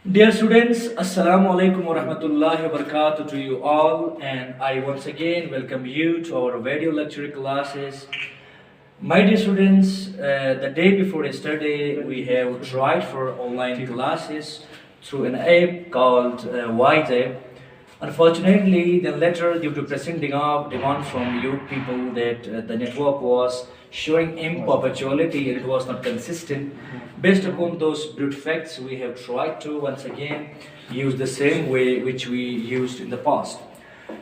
Dear students, Assalamu alaikum wa rahmatullahi wa barakatuh to you all, and I once again welcome you to our video lecture classes. My dear students, the day before yesterday we have tried for online classes through an app called White App. Unfortunately, then later, due to pressing demand from you people that the network was showing imperpetuality and it was not consistent. Based upon those brute facts, we have tried to once again use the same way which we used in the past.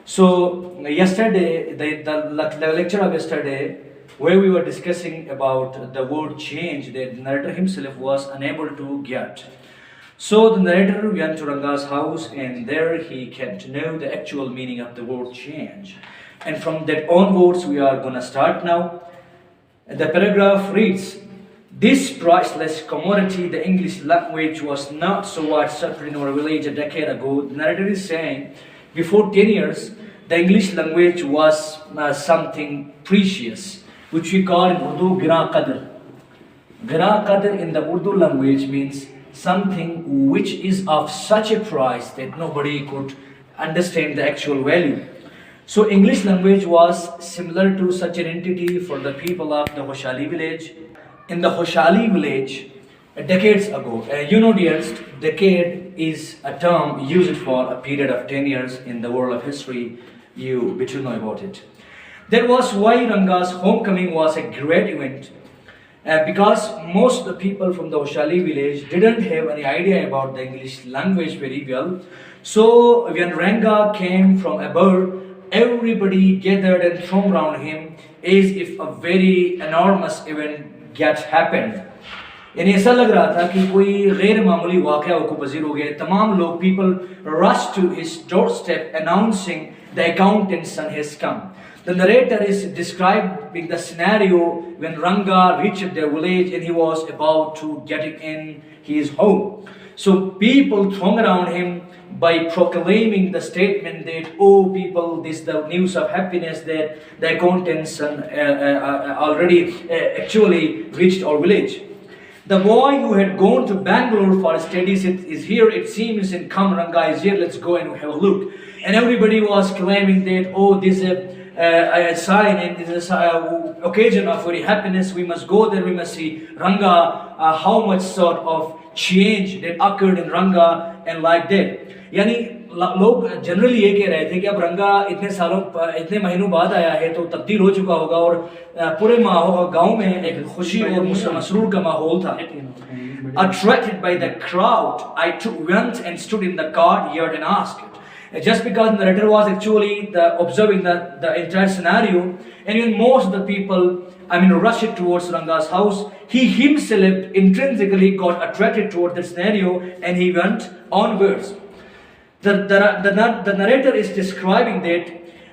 So yesterday, the lecture of yesterday, where we were discussing about the word change that the narrator himself was unable to get. So the narrator went to Ranga's house and there he came to know the actual meaning of the word change. And from that onwards we are going to start now. The paragraph reads, this priceless commodity, the English language, was not so widespread in our village a decade ago. The narrator is saying, before 10 years, the English language was something precious, which we call in Urdu Gira Qadr. Gira Qadr in the Urdu language means something which is of such a price that nobody could understand the actual value. So English language was similar to such an entity for the people of the Hoshali village. In the Hoshali village, decades ago, dearest, decade is a term used for a period of 10 years in the world of history. You better know about it. That was why Ranga's homecoming was a great event. Because most of the people from the Hoshali village didn't have any idea about the English language very well. So when Ranga came from abroad, everybody gathered and thrown around him as if a very enormous event get happened. यानी ऐसा लग रहा था कि कोई गैर मामूली वाक़या को पजीर हो गया. तमाम लोग people rushed to his doorstep announcing the accountant son has come. The narrator is describing the scenario when Ranga reached their village and he was about to get in his home. So people throng around him by proclaiming the statement that, oh people, this is the news of happiness that the accountant's son already actually reached our village. The boy who had gone to Bangalore for studies is here, it seems, and come, Ranga is here, let's go and have a look. And everybody was claiming that, oh, this is a sign and this is an occasion of very happiness, we must go there, we must see Ranga, how much sort of change that occurred in Ranga and like that. यानी लोग generally ये कह रहे थे कि अब रंगा इतने महीनों बाद आया है तो तब्दील हो चुका होगा और पूरे गांव में एक खुशी और मसरूर का माहौल था. Attracted by the crowd, I went and stood in the courtyard and asked it. Just because the narrator was actually observing the entire scenario, and when most of the people, rushed towards Ranga's house, he himself intrinsically got attracted towards the scenario and he went onwards. The narrator is describing that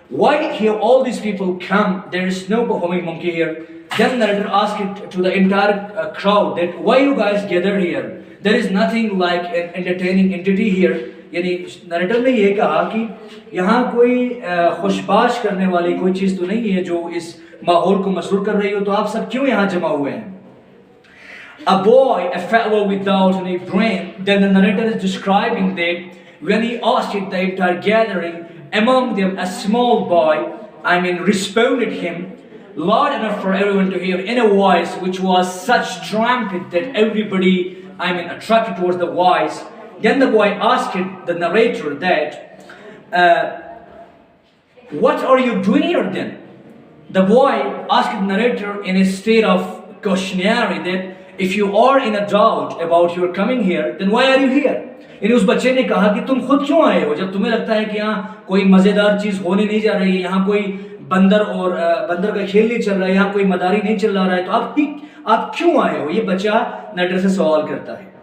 why here all these people come, there is no performing monkey here. Then the narrator asked it to the entire crowd that why you guys gather here? There is nothing like an entertaining entity here. यानी narrator ने ये कहा कि यहाँ कोई खुशबाश करने वाली कोई चीज़ तो नहीं है जो इस माहौल को मसरूर कर रही हो, तो आप सब क्यों यहाँ जमा हुए हैं? A boy, a fellow without any brain, then the narrator is describing that when he asked it, the entire gathering, among them a small boy, responded him loud enough for everyone to hear in a voice which was such trumpet that everybody, attracted towards the voice. Then the boy asked the narrator that, what are you doing here then? The boy asked the narrator in a state of questionnaire that if you are in a doubt about your coming here, then why are you here? यानी उस बच्चे ने कहा कि तुम खुद क्यों आए हो जब तुम्हें लगता है कि यहाँ कोई मजेदार चीज होने नहीं जा रही है, यहाँ कोई बंदर का खेल नहीं चल रहा है, यहाँ कोई मदारी नहीं चल रहा है, तो आप क्यों आए हो? ये बच्चा नरेटर से सवाल करता है.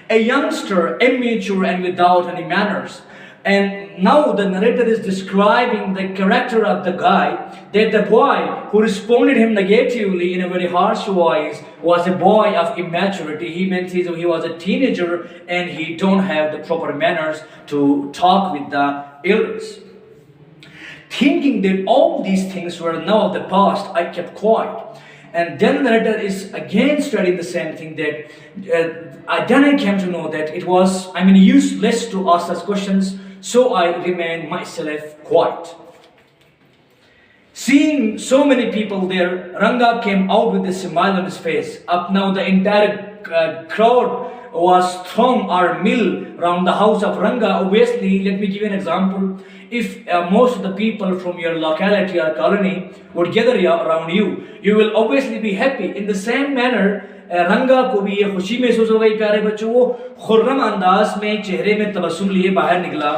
A youngster, immature and without any manners. And now the narrator is describing the character of the guy, that the boy who responded him negatively in a very harsh voice was a boy of immaturity. He meant he was a teenager and he don't have the proper manners to talk with the elders. Thinking that all these things were now of the past, I kept quiet. And then the narrator is again studying the same thing that then I came to know that it was, useless to ask such questions, so I remained myself quiet. Seeing so many people there, Ranga came out with a smile on his face. Up now the entire crowd was throng or mill around the house of Ranga. Obviously, let me give you an example. If most of the people from your locality or colony would gather around you, you will obviously be happy. In the same manner, रंगा को भी ये खुशी महसूस हो गई प्यारे बच्चों, वो खुर्रम अंदाज में चेहरे में तबस्सुम लिए बाहर निकला.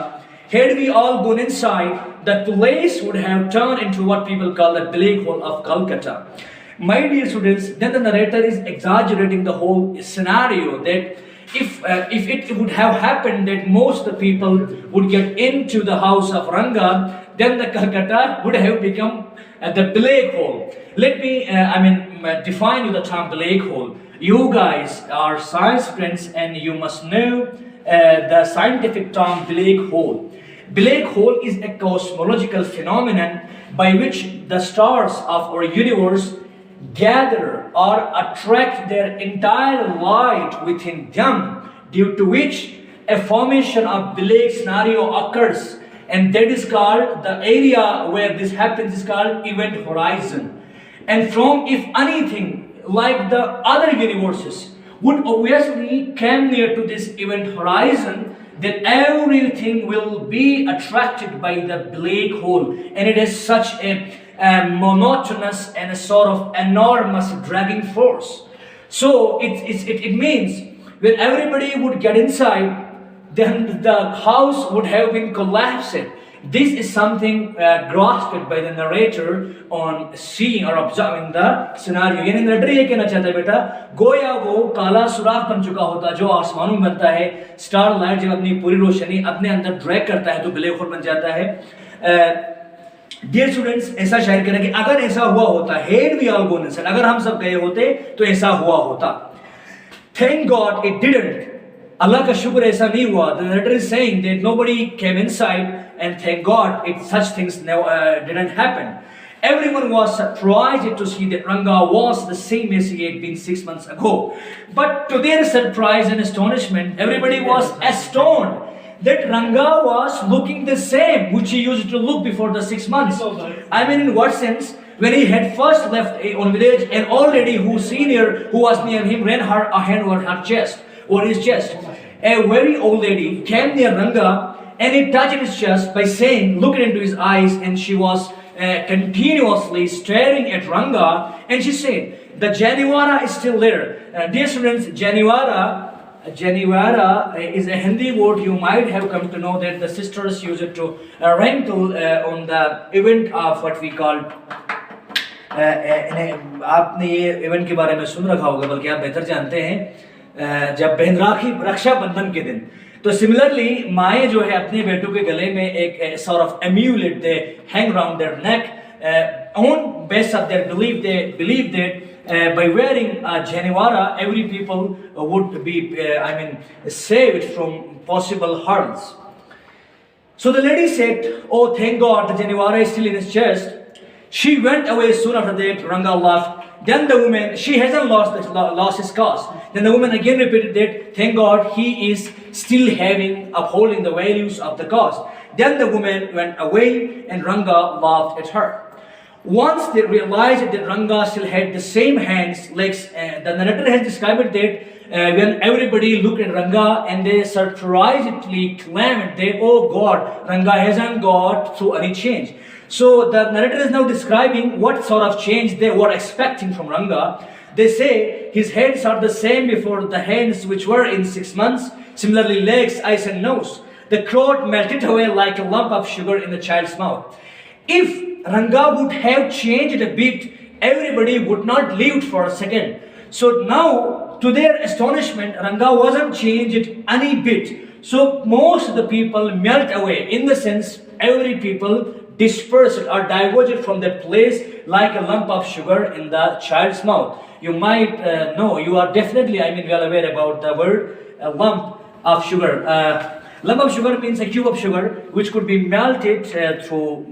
Had we all gone inside, the place would have turned into what people call the black hole of Calcutta. My dear students, then the narrator is exaggerating the whole scenario that if it would have happened that most of the people would get into the house of Ranga, then the Calcutta would have become the black hole. Let me define you the term black hole. You guys are science students and you must know the scientific term black hole. Black hole is a cosmological phenomenon by which the stars of our universe gather or attract their entire light within them, due to which a formation of black scenario occurs, and that is called, the area where this happens is called event horizon. And from, if anything like the other universes would obviously come near to this event horizon, then everything will be attracted by the black hole, and it is such a monotonous and a sort of enormous dragging force. So it means when everybody would get inside, then the house would have been collapsed. This is something grasped by the narrator on seeing or observing the scenario. यानी narrator ये कहना चाहता है बेटा, गोया वो काला सुराख बन चुका होता जो आसमानों में बनता है, स्टार लाइट जब अपनी पूरी रोशनी अपने अंदर ड्रैग करता है तो ब्लैक होल बन जाता है. डियर स्टूडेंट्स, ऐसा शायर कह रहे हैं कि अगर ऐसा हुआ होता, had we all gone inside, अगर हम सब गए होते तो ऐसा हुआ होता. Thank God it didn't. Allah का शुक्र ऐसा नहीं हुआ. The narrator is saying that nobody came inside, and thank God such things didn't happen. Everyone was surprised to see that Ranga was the same as he had been 6 months ago. But to their surprise and astonishment, everybody was astonished that Ranga was looking the same which he used to look before the 6 months. In what sense? When he had first left on village, and already who was near him ran a hand over her chest, or his chest. A very old lady came near Ranga and he touched his chest by saying, looking into his eyes, and she was continuously staring at Ranga, and she said, the Janiwara is still there. Dear students, Janiwara is a Hindi word. You might have come to know that the sisters use it to rankle on the event of what we call आपने ये event के बारे में सुन रखा होगा, बल्कि आप बेहतर जानते हैं, जब बहन राखी रक्षाबंधन के दिन, तो सिमिलरली माएँ जो है अपने बेटों के गले में एक sort of amulet they hang around their neck on base of their belief. They believe that by wearing a Janiwara, every people would be saved from possible harms. So the lady said, oh thank God the Janiwara is still in his chest. She went away soon after that. Ranga laughed. Then the woman, she hasn't lost his cause. Then the woman again repeated that, thank God he is still upholding the values of the cause. Then the woman went away and Ranga laughed at her. Once they realized that Ranga still had the same hands, legs, the narrator has described that when everybody looked at Ranga and they surprisingly claimed that, oh God, Ranga hasn't got through any change. So the narrator is now describing what sort of change they were expecting from Ranga. They say his hands are the same before the hands which were in 6 months. Similarly, legs, eyes and nose. The throat melted away like a lump of sugar in the child's mouth. If Ranga would have changed a bit, everybody would not live for a second. So now, to their astonishment, Ranga wasn't changed any bit. So most of the people melt away. In the sense, every people dispersed or diverged from that place like a lump of sugar in the child's mouth. You might know, you are definitely well aware about the word lump of sugar. Lump of sugar means a cube of sugar which could be melted through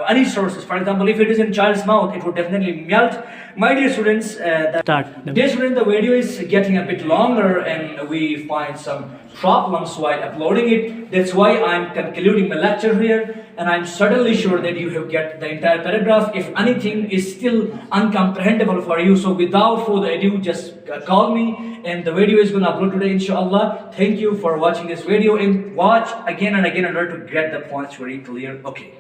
any sources. For example, if it is in child's mouth, it would definitely melt. My dear students, dear students, the video is getting a bit longer and we find some problems while uploading it. That's why I'm concluding my lecture here, and I'm certainly sure that you have get the entire paragraph. If anything is still uncomprehendable for you, so without further ado, just call me and the video is going to upload today, inshallah. Thank you for watching this video and watch again and again in order to get the points very clear. Okay.